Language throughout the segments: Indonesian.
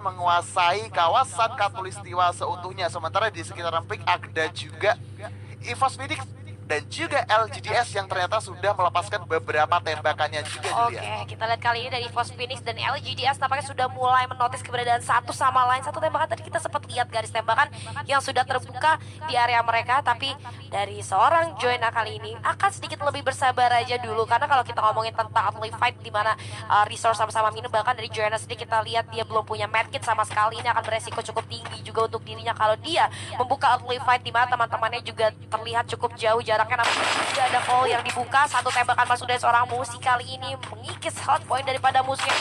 menguasai kawasan Katulistiwa seutuhnya. Sementara di sekitaran Pink ada juga EVOS Phoenix dan juga LGDS yang ternyata sudah melepaskan beberapa tembakannya juga. Oke, kita lihat kali ini dari EVOS Phoenix dan LGDS nampaknya sudah mulai menotis keberadaan satu sama lain. Satu tembakan tadi kita sempat lihat garis tembakan yang sudah terbuka di area mereka, tapi dari seorang Joanna kali ini akan sedikit lebih bersabar aja dulu, karena kalau kita ngomongin tentang early fight di mana resource sama-sama minum, bahkan dari Joanna sendiri kita lihat dia belum punya medkit sama sekali. Ini akan beresiko cukup tinggi juga untuk dirinya kalau dia membuka early fight di mana teman-temannya juga terlihat cukup jauh jaraknya, namun tidak ada call yang dibuka. Satu tembakan masuk dari seorang musuh kali ini mengikis hot point daripada musuhnya.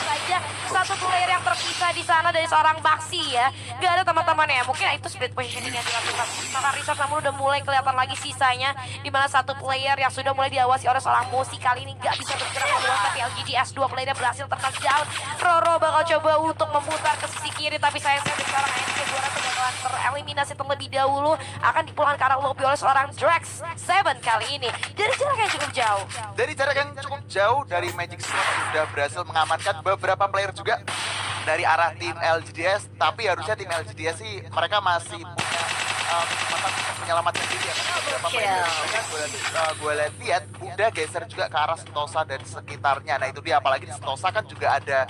Saja satu player yang terpisah di sana dari seorang Baxi ya. Gak ada teman-temannya. Mungkin itu split positioning yang dilakukan. Maka Richard namun udah mulai kelihatan lagi sisanya, di mana satu player yang sudah mulai diawasi oleh seorang musuh kali ini gak bisa bergerak keluar, tapi LGDS dua playernya berhasil tertouchdown. Roro bakal coba untuk memutar ke sisi kiri, tapi sayangnya dari seorang NC juara bakalan tereliminasi terlebih dahulu, akan dipulangkan ke arah lobby oleh seorang Drax 7 kali ini dari jarak yang cukup jauh. Dari jarak yang cukup jauh dari Magic Squad sudah berhasil mengamankan beberapa player juga dari arah tim LGDS, tapi harusnya tim LGDS sih mereka masih punya kesempatan untuk menyelamatkan diri ya, karena beberapa player gue lihat udah geser juga ke arah Sentosa dan sekitarnya. Nah itu dia, apalagi di Sentosa kan juga ada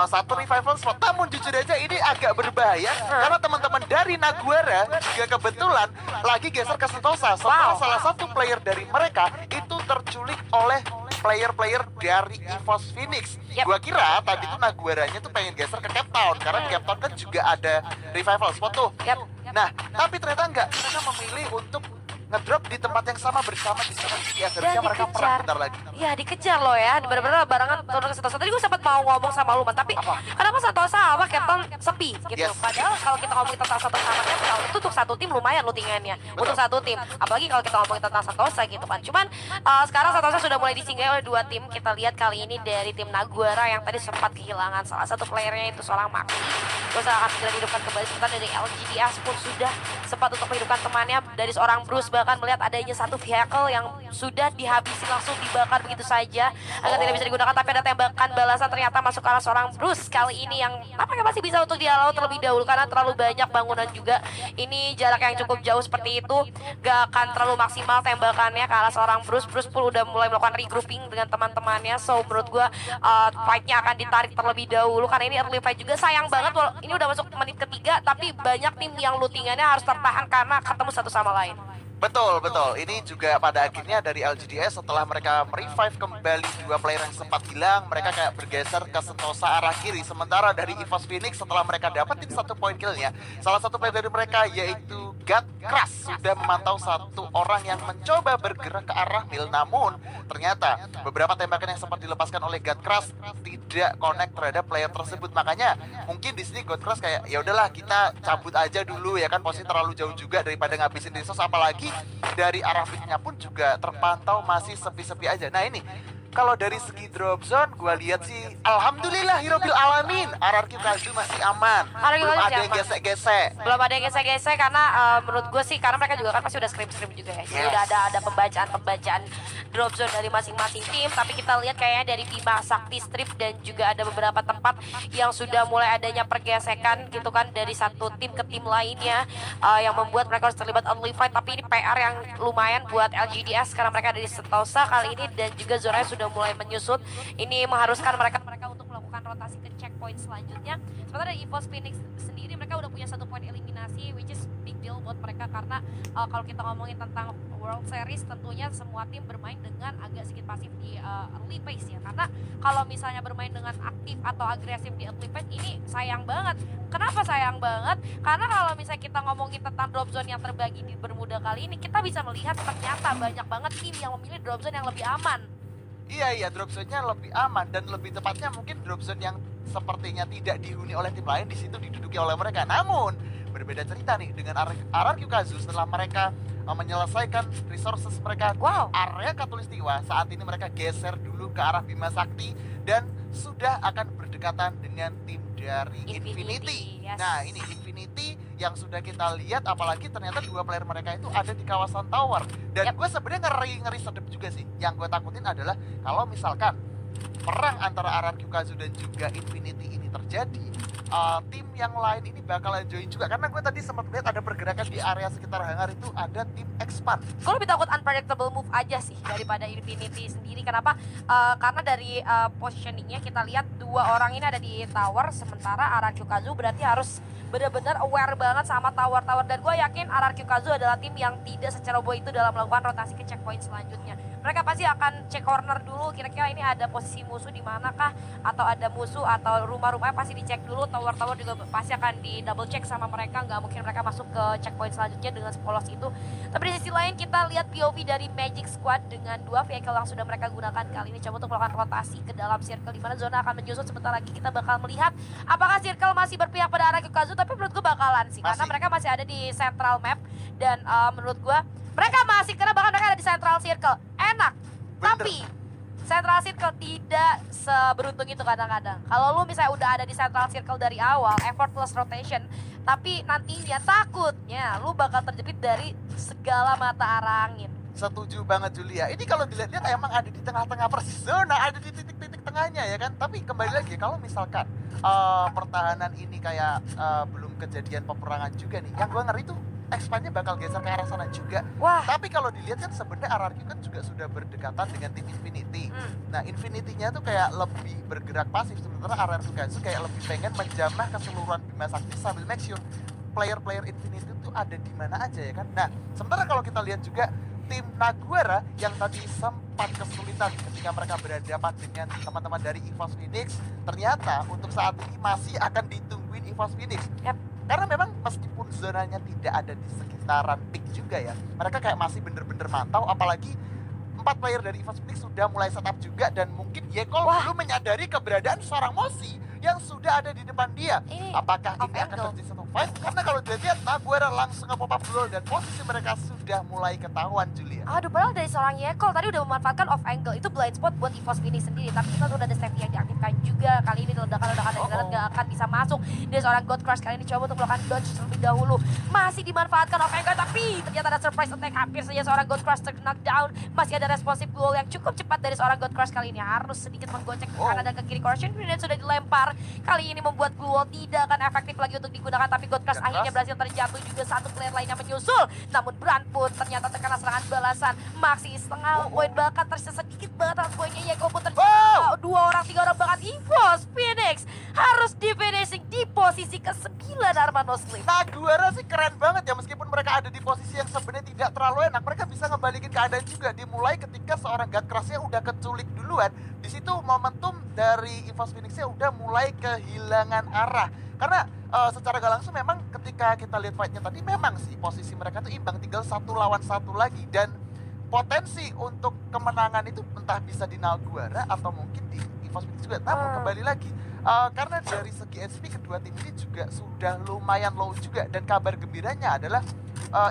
satu revival spot. Namun jujur aja ini agak berbahaya karena teman-teman dari Naguara juga kebetulan lagi geser ke Sentosa setelah salah satu player dari mereka itu terculik oleh player-player dari EVOS Phoenix. Gua kira tadi tuh Naguaranya tuh pengen geser ke Cape Town karena di Cape Town kan juga ada revival spot tuh. Nah, tapi ternyata enggak. Mereka memilih untuk ngedrop di tempat yang sama bersama di sana. Ya, harusnya mereka perang bentar lagi. Ya, dikejar loh ya. Benar-benar barengan turun ke Sentosa. Tadi gue sempat mau ngomong sama lu, tapi kenapa Sentosa sama Captain sepi gitu. Padahal kalau kita ngomongin tentang Sentosa sama Captain, itu untuk satu tim lumayan lootingannya. Untuk satu tim. Apalagi kalau kita ngomongin tentang Sentosa gitu kan. Cuman sekarang Sentosa sudah mulai disinggahi oleh dua tim. Kita lihat kali ini dari tim Naguara yang tadi sempat kehilangan salah satu playernya, itu seorang Maxi. Terus akan segera dihidupkan kembali. Sebentar dari LGDS pun sudah sempat untuk menghidupkan temannya dari seorang Bruce, bahkan melihat adanya satu vehicle yang sudah dihabisi langsung dibakar begitu saja agar tidak bisa digunakan, tapi ada tembakan balasan ternyata masuk ke arah seorang Bruce kali ini yang nampaknya masih bisa untuk dihalau terlebih dahulu karena terlalu banyak bangunan juga. Ini jarak yang cukup jauh seperti itu, gak akan terlalu maksimal tembakannya ke arah seorang Bruce. Bruce pun udah mulai melakukan regrouping dengan teman-temannya, so menurut gue fightnya akan ditarik terlebih dahulu karena ini early fight juga. Sayang banget ini udah masuk menit ketiga, tapi banyak tim yang lootingannya harus tertahan karena ketemu satu sama lain. Betul. Ini juga pada akhirnya dari LGDS setelah mereka merevive kembali dua player yang sempat hilang, mereka kayak bergeser ke Sentosa arah kiri. Sementara dari EVOS Phoenix setelah mereka dapetin satu poin killnya, salah satu player dari mereka yaitu God Crush sudah memantau satu orang yang mencoba bergerak ke arah mil, namun ternyata beberapa tembakan yang sempat dilepaskan oleh God Crush tidak connect terhadap player tersebut. Makanya mungkin di sini God Crush kayak ya udahlah kita cabut aja dulu ya kan, posisi terlalu jauh juga daripada ngabisin resource, apalagi dari arah pitnya pun juga terpantau masih sepi-sepi aja. Nah ini kalau dari segi drop zone gue lihat sih alhamdulillahirabbil alamin RRQ Kazu masih aman. Belum ada yang gesek-gesek. Belum ada yang gesek-gesek karena menurut gue sih karena mereka juga kan pasti udah scrim-scrim juga ya. Jadi udah ada pembacaan drop zone dari masing-masing tim, tapi kita lihat kayaknya dari Bima Sakti Strip dan juga ada beberapa tempat yang sudah mulai adanya pergesekan gitu kan dari satu tim ke tim lainnya yang membuat mereka harus terlibat early fight. Tapi ini PR yang lumayan buat LGDS karena mereka dari Sentosa kali ini dan juga zonanya sudah mulai menyusut. Ini mengharuskan mereka untuk melakukan rotasi ke checkpoint selanjutnya. Sementara dari EVOS Phoenix sendiri mereka udah punya satu poin eliminasi, which is big deal buat mereka karena kalau kita ngomongin tentang World Series tentunya semua tim bermain dengan agak sedikit pasif di early phase ya. Karena kalau misalnya bermain dengan aktif atau agresif di early phase ini sayang banget. Kenapa sayang banget? Karena kalau misalnya kita ngomongin tentang drop zone yang terbagi di Bermuda kali ini, kita bisa melihat ternyata banyak banget tim yang memilih drop zone yang lebih aman. Iya, drop zone-nya lebih aman dan lebih tepatnya mungkin drop zone yang sepertinya tidak dihuni oleh tim lain di situ diduduki oleh mereka. Namun berbeda cerita nih dengan RRQ Kazu setelah mereka menyelesaikan resources mereka di area Katulistiwa. Saat ini mereka geser dulu ke arah Bima Sakti dan sudah akan berdekatan dengan tim dari Infinity. Nah ini Infinity yang sudah kita lihat, apalagi ternyata dua player mereka itu ada di kawasan tower. Dan gue sebenarnya ngeri sedep juga sih. Yang gue takutin adalah kalau misalkan perang antara RRQ Kazu dan juga Infinity ini terjadi, tim yang lain ini bakalan join juga. Karena gue tadi sempat lihat ada pergerakan di area sekitar hangar itu ada tim Expand. Gue lebih takut unpredictable move aja sih daripada Infinity sendiri. Kenapa? Karena dari positioningnya kita lihat dua orang ini ada di tower, sementara RRQ Kazu berarti harus benar-benar aware banget sama tower-tower. Dan gue yakin RRQ Kazu adalah tim yang tidak seceroboh itu dalam melakukan rotasi ke checkpoint selanjutnya. Mereka pasti akan cek corner dulu, kira-kira ini ada posisi musuh di manakah, atau ada musuh atau rumah-rumahnya pasti dicek dulu. Tower-tower juga pasti akan di double check sama mereka, nggak mungkin mereka masuk ke checkpoint selanjutnya dengan sepolos itu. Tapi di sisi lain kita lihat POV dari Magic Squad dengan dua vehicle yang sudah mereka gunakan kali ini coba untuk melakukan rotasi ke dalam circle, dimana zona akan menyusut. Sebentar lagi kita bakal melihat apakah circle masih berpihak pada RRQ Kazu, tapi menurut gue bakalan sih, karena mereka masih ada di central map. Dan menurut gue mereka masih, karena bahkan mereka ada di central circle, enak. Tapi central circle tidak seberuntung itu kadang-kadang. Kalau lu misalnya udah ada di central circle dari awal, effortless rotation, tapi nantinya takutnya lu bakal terjepit dari segala mata arah angin. Setuju banget Julia. Ini kalau dilihat-lihat emang ada di tengah-tengah persis zona, ada di titik-titik tengahnya ya kan. Tapi kembali lagi kalau misalkan pertahanan ini kayak belum kejadian peperangan juga nih, yang gue ngeri tuh Expandnya bakal geser ke arah sana juga. Wah. Tapi kalau dilihat kan sebenarnya RRQ kan juga sudah berdekatan dengan tim Infinity. Nah Infinity-nya tuh kayak lebih bergerak pasif, sementara RRQ kan kayak lebih pengen menjamah keseluruhan Bima Sakti sambil make sure player-player Infinity tuh ada di mana aja ya kan. Nah sementara kalau kita lihat juga tim Naguara yang tadi sempat kesulitan ketika mereka berhadapan dengan teman-teman dari EVOS Phoenix, ternyata untuk saat ini masih akan ditungguin EVOS Phoenix. Karena memang meskipun zonanya tidak ada di sekitaran peak juga ya, mereka kayak masih bener-bener mantau, apalagi 4 player dari EVOS Phoenix sudah mulai setup juga, dan mungkin Yekol belum menyadari keberadaan seorang Mosi yang sudah ada di depan dia. Apakah ini akan terjadi satu fight? Karena kalau dilihat Naguara langsung nge-pop up dulu dan posisi mereka sudah mulai ketahuan Julia. Aduh, padahal dari seorang Yekol tadi udah memanfaatkan off angle. Itu blind spot buat EVOS Phoenix sendiri. Tapi kita udah ada safety yang diaktifkan juga. Kali ini ledakan-ledakan dari darat gak akan bisa masuk. Dari seorang God Crush kali ini coba untuk melakukan dodge terlebih dahulu. Masih dimanfaatkan off angle, tapi ternyata ada surprise attack. Hampir saja seorang God Crush terkena down. Masih ada responsive goal yang cukup cepat dari seorang God Crush kali ini. Harus sedikit menggocek ke kanan dan ke kiri. Corruption Grenade sudah dilempar. Kali ini membuat glue wall tidak akan efektif lagi untuk digunakan. Tapi God Crush akhirnya berhasil terjatuh juga. Satu player lainnya menyusul. Namun Brand pun ternyata terkena serangan balasan. Maxi setengah poin, bahkan tersisa sedikit banget poinnya. Yeko pun terjatuh. 2 orang, 3 orang, bahkan EVOS Phoenix harus di finishing di posisi ke-9 Arman Muslim. Naguara sih keren banget ya, meskipun mereka ada di posisi yang sebenarnya tidak terlalu enak, mereka bisa ngebalikin keadaan juga. Dimulai ketika seorang God Crush-nya udah keculik duluan. Di situ momentum dari EVOS Phoenix-nya udah mulai kehilangan arah. Karena secara gak langsung memang ketika kita lihat fight-nya tadi, memang sih posisi mereka tuh imbang, tinggal 1 lawan 1 lagi. Dan potensi untuk kemenangan itu entah bisa di Naguara atau mungkin di EVOS Phoenix juga. Namun kembali lagi, karena dari segi SP kedua tim ini juga sudah lumayan low juga. Dan kabar gembiranya adalah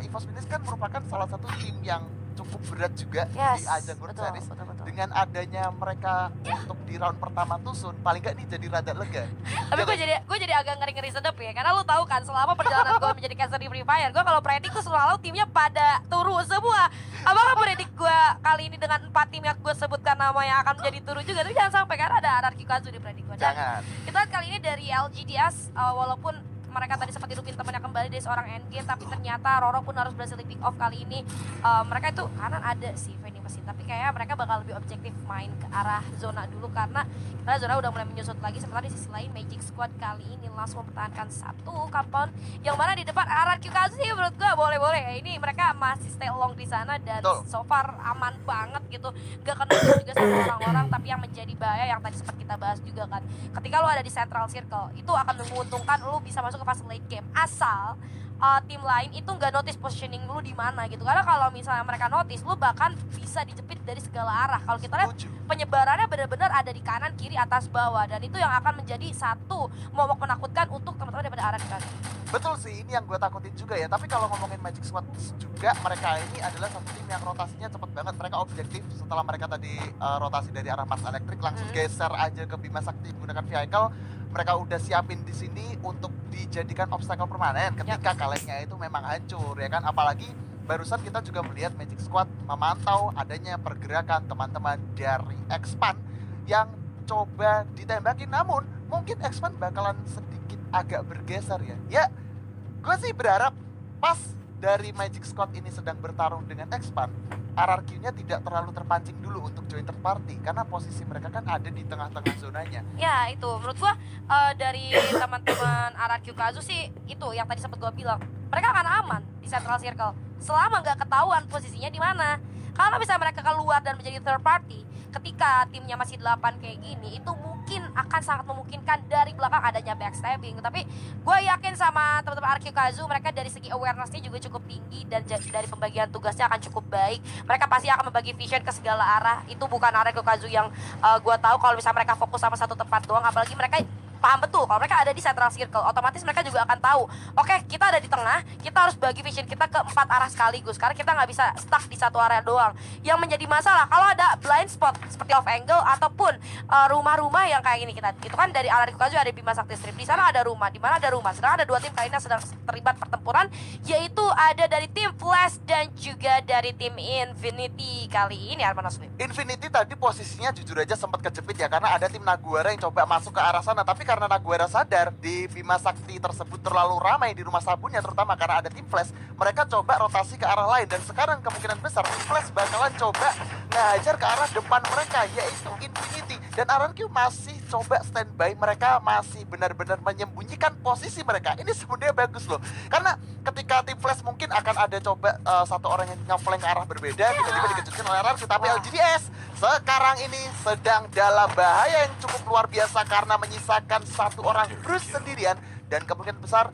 EVOS Phoenix kan merupakan salah satu tim yang cukup berat juga di ajang World Series. Dengan adanya mereka untuk di round pertama tusun, paling gak nih jadi rada lega. Tapi gue jadi agak ngeri-ngeri sedep ya, karena lu tahu kan selama perjalanan gue menjadi caster di Free Fire, gue kalau predik tuh selalu timnya pada turu semua. Apakah predik gue kali ini dengan 4 tim yang gue sebutkan nama yang akan menjadi turu juga? Tapi jangan sampai, karena ada RRQ Kazu di predik gue. Jangan. Kita lihat kali ini dari LGDS, walaupun mereka tadi sempat hidupin temannya kembali dari seorang endgame, tapi ternyata Roro pun harus berhasil di pick off kali ini. Mereka itu kanan ada sih vending mesin, tapi kayaknya mereka bakal lebih objektif main ke arah zona dulu, karena zona udah mulai menyusut lagi. Sementara di sisi lain Magic Squad kali ini langsung mempertahankan 1 compound, yang mana di depan RRQ Kazu sih menurut gue boleh-boleh. Ini mereka masih stay along di sana dan so far aman banget gitu, gak kena juga sama orang-orang. Tapi yang menjadi bahaya yang tadi sempat kita bahas juga kan, ketika lu ada di central circle itu akan menguntungkan lu bisa masuk ke fase late game, asal tim lain itu nggak notice positioning lu di mana gitu. Karena kalau misalnya mereka notice, lu bahkan bisa dijepit dari segala arah. Kalau kita lihat penyebarannya benar-benar ada di kanan, kiri, atas, bawah, dan itu yang akan menjadi satu momok menakutkan untuk teman-teman daripada arah kita. Betul sih, ini yang gue takutin juga ya. Tapi kalau ngomongin Magic Squad juga, mereka ini adalah satu tim yang rotasinya cepet banget. Mereka objektif setelah mereka tadi rotasi dari arah Mars Electric, langsung geser aja ke Bima Sakti menggunakan vehicle. Mereka udah siapin di sini untuk dijadikan obstacle permanen ketika kaliannya itu memang hancur ya kan. Apalagi barusan kita juga melihat Magic Squad memantau adanya pergerakan teman-teman dari Expand yang coba ditembakin. Namun mungkin X-Men bakalan sedikit agak bergeser ya. Ya, gue sih berharap pas dari Magic Squad ini sedang bertarung dengan X-Men, RRQ-nya tidak terlalu terpancing dulu untuk join third party karena posisi mereka kan ada di tengah-tengah zonanya. Ya itu menurut gua dari teman-teman RRQ Kazu sih itu yang tadi sempat gua bilang, mereka akan aman di Central Circle selama nggak ketahuan posisinya di mana. Kalau misalnya mereka keluar dan menjadi third party ketika timnya masih 8 kayak gini, itu mungkin akan sangat memungkinkan dari belakang adanya backstabbing. Tapi gue yakin sama teman-teman RQ Kazu, mereka dari segi awareness-nya juga cukup tinggi dan dari pembagian tugasnya akan cukup baik. Mereka pasti akan membagi vision ke segala arah. Itu bukan RQ Kazu yang gue tahu kalau misalnya mereka fokus sama satu tempat doang, apalagi mereka paham betul kalau mereka ada di Central Circle, otomatis mereka juga akan tahu, oke, kita ada di tengah, kita harus bagi vision kita ke 4 arah sekaligus karena kita nggak bisa stuck di satu area doang. Yang menjadi masalah kalau ada blind spot seperti off angle ataupun rumah-rumah yang kayak gini, kita itu kan dari arah Kazu ada Bima Sakti Strip, di sana ada rumah, di mana ada rumah, sedangkan ada 2 tim kali ini sedang terlibat pertempuran, yaitu ada dari tim Flash dan juga dari tim Infinity kali ini. Arman Oslim, Infinity tadi posisinya jujur aja sempat kejepit ya karena ada tim Naguara yang coba masuk ke arah sana, tapi karena Naguara sadar di Bima Sakti tersebut terlalu ramai di rumah sabunnya, terutama karena ada tim Flash, mereka coba rotasi ke arah lain dan sekarang kemungkinan besar tim Flash bakalan coba ngajar ke arah depan mereka yaitu Infinity, dan RRQ masih coba standby, mereka masih benar-benar menyembunyikan posisi mereka. Ini sebenarnya bagus loh karena ketika tim Flash mungkin akan ada coba satu orang yang ngeflank ke arah berbeda, tiba-tiba dikejutkan oleh RRQ, tapi LGDS sekarang ini sedang dalam bahaya yang cukup luar biasa karena menyisakan satu orang Bruce sendirian, dan kemungkinan besar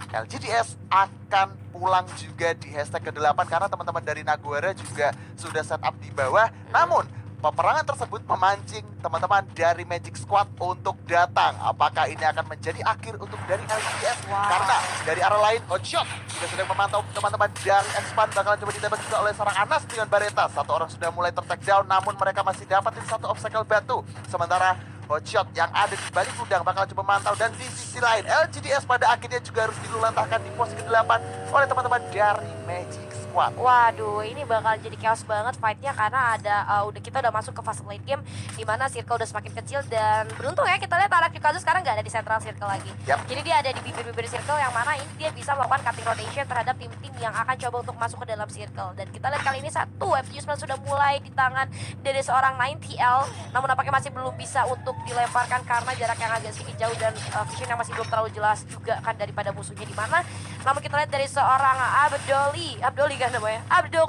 LGDS akan pulang juga di hashtag ke-8 karena teman-teman dari Naguara juga sudah setup di bawah. Namun peperangan tersebut memancing teman-teman dari Magic Squad untuk datang. Apakah ini akan menjadi akhir untuk dari LGDS? Karena dari arah lain Hotshot juga sedang memantau teman-teman dari X-Pan, bakalan coba ditembak juga oleh seorang Anas dengan Bareta. Satu orang sudah mulai ter-take down, namun mereka masih dapatin satu obstacle batu. Sementara Hotshot yang ada di balik gudang bakal coba memantau, dan di sisi lain LGDS pada akhirnya juga harus dilulantahkan di pos ke-8 oleh teman-teman dari Magic Squad. Waduh, ini bakal jadi chaos banget fight-nya karena ada kita udah masuk ke fase late game di mana circle udah semakin kecil, dan beruntung ya kita lihat RRQ Kazu sekarang nggak ada di Central Circle lagi. Jadi dia ada di bibir-bibir circle yang mana ini dia bisa melakukan cutting rotation terhadap tim-tim yang akan coba untuk masuk ke dalam circle. Dan kita lihat kali ini satu F79 sudah mulai di tangan dari seorang 9TL, namun nampaknya masih belum bisa untuk dilemparkan karena jarak yang agak sedikit jauh dan vision yang masih belum terlalu jelas juga kan daripada musuhnya di mana. Namun kita lihat dari seorang Abdoli kan namanya, Abdul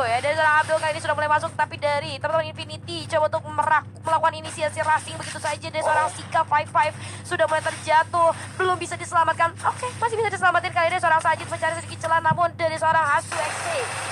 ya, dari seorang Abdul kali ini sudah mulai masuk, tapi dari teman-teman Infinity coba untuk melakukan inisiasi rushing begitu saja dari seorang Sika 55 sudah mulai terjatuh, belum bisa diselamatkan. Oke, masih bisa diselamatkan kali ini seorang Sajid mencari sedikit celah, namun dari seorang Hasu XC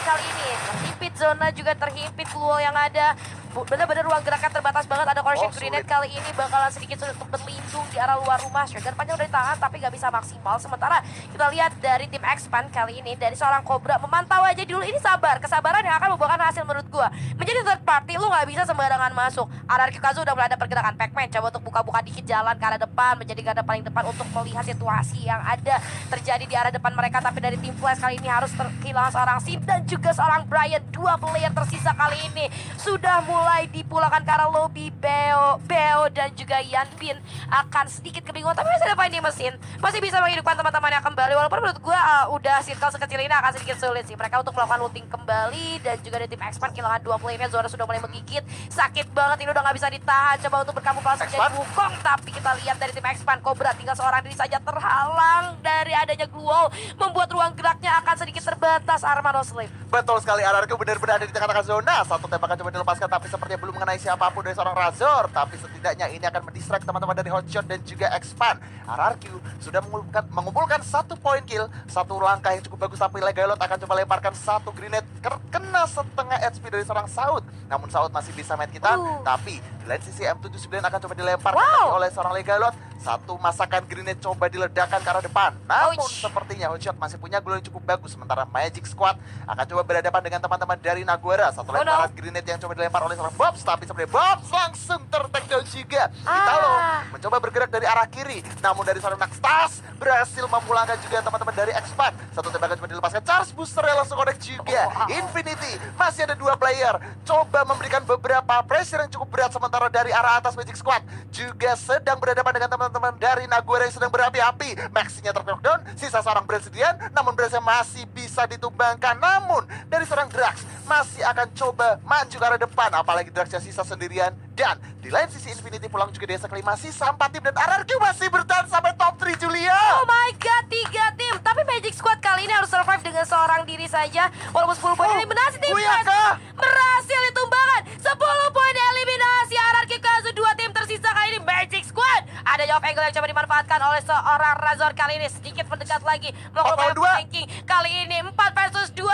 kali ini terhimpit zona juga terhimpit keluar yang ada. Benar-benar ruang gerakan terbatas banget, ada Correction Grenade kali ini bakalan sedikit sulit untuk berlindung di arah luar rumah. Shotgun panjang udah ditahan tapi gak bisa maksimal. Sementara kita lihat dari tim X-Pan kali ini dari seorang Cobra memantau aja dulu, ini kesabaran yang akan membuahkan hasil menurut gua. Menjadi third party lu gak bisa sembarangan masuk. RRQ Kazu udah mulai ada pergerakan Pac-Man, coba untuk buka-buka dikit jalan ke arah depan, menjadi garda paling depan untuk melihat situasi yang ada terjadi di arah depan mereka. Tapi dari tim Flash kali ini harus kehilangan seorang Sim dan juga seorang Brian. 2 player tersisa kali ini sudah mulai dipulangkan ke arah lobby. Beo dan juga Yanbin akan sedikit kebingungan, tapi masih ada finding mesin, masih bisa menghidupkan teman-temannya kembali. Walaupun menurut gue udah circle sekecil ini akan sedikit sulit sih mereka untuk melakukan looting kembali. Dan juga dari tim X-Pan kehilangan 2 playernya, Zora sudah mulai menggigit, sakit banget ini udah gak bisa ditahan, coba untuk berkamuflase jadi wukong. Tapi kita lihat dari tim X-Pan, Cobra tinggal seorang diri saja terhalang dari adanya glue wall, membuat ruang geraknya akan sedikit terbatas. Arman Oslim, Betul sekali, RRQ benar-benar ada di tengah-tengah zona. Satu tembakan coba dilepaskan tapi sepertinya belum mengenai siapapun dari seorang Razor. Tapi setidaknya ini akan mendistract teman-teman dari Hotshot dan juga X-Pan. RRQ sudah mengumpulkan 1 point kill, 1 langkah yang cukup bagus, tapi Legalot akan coba lemparkan 1 grenade kena setengah HP dari seorang Saud. Namun Saud masih bisa main kita, tapi di lain sisi M79 akan coba dilemparkan lagi oleh seorang Legalot. Satu masakan grenade coba diledakkan ke arah depan. Namun Ouch. sepertinya Hotshot masih punya glual yang cukup bagus. Sementara Magic Squad akan coba berhadapan dengan teman-teman dari Naguara. Satu Oh, lemparan no. grenade yang coba dilempar oleh seorang Bobs. Tapi sebenarnya Bobs langsung ter-takedown juga. Italo mencoba bergerak dari arah kiri. Namun dari seorang Naxtas berhasil memulangkan juga teman-teman dari X-Pac. Satu tembakan coba dilepaskan. Charge Booster yang langsung connect juga. Infinity masih ada 2 player. Coba memberikan beberapa pressure yang cukup berat. Sementara dari arah atas Magic Squad juga sedang berhadapan dengan teman-teman dari Naguara yang sedang berapi-api. Maxinya ter-knockdown. Sisa seorang Brazilian. Namun Brazilian masih bisa ditumbangkan. Namun dari seorang Drax masih akan coba maju ke arah depan. Apalagi Draxnya sisa sendirian. Dan di lain sisi Infinity pulang juga di desa kelima. Sisa 4 tim dan RRQ masih bertahan sampai top 3 Julia. Oh my god, 3 tim. Tapi Magic Squad kali ini harus survive dengan seorang diri saja. Walaupun 10 poin eliminasi tim Buyaka. berhasil ditumbangkan. 10 poin eliminasi RRQ Kazu. 2 tim tersisa kali ini Magic Squad. Ada jawab angle yang coba dimanfaatkan oleh seorang Razor kali ini. Sedikit mendekat lagi. Melakukan Total 2. ranking. Kali ini 4 versus 2.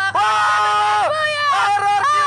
RRQ